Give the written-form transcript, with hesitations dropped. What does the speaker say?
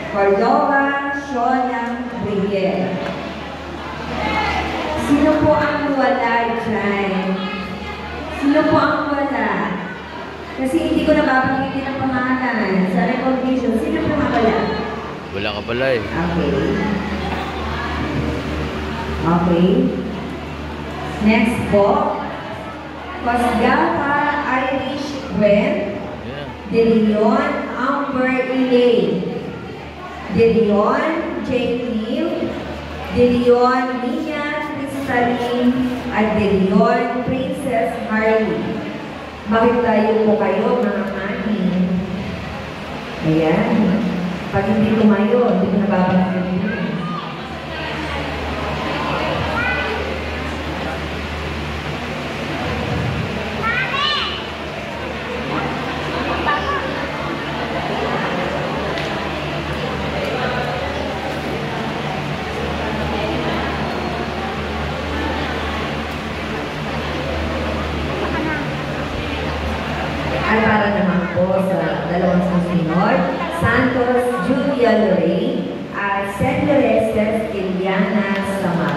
Cordova Shona Riel. Sino po ang wala dyan? Sino po ang wala? Kasi hindi ko nababanggit ang pangalan sa recognition. Sino po ang wala? Wala ka pala eh. Okay. Okay. Next po. Cosgapa Irish Gwen. De Leon Amber Elaine. De Leon Jane Neil. De Leon Nina Crystalline. At De Leon Princess Harley. Bakit tayo po kayo, mga mami? Ayan. Pag hindi tumayo, hindi ko nababanggit. Ay para naman po sa dalawang susunod, Santos Julia Lorraine at St. Loreses Eliana Sama.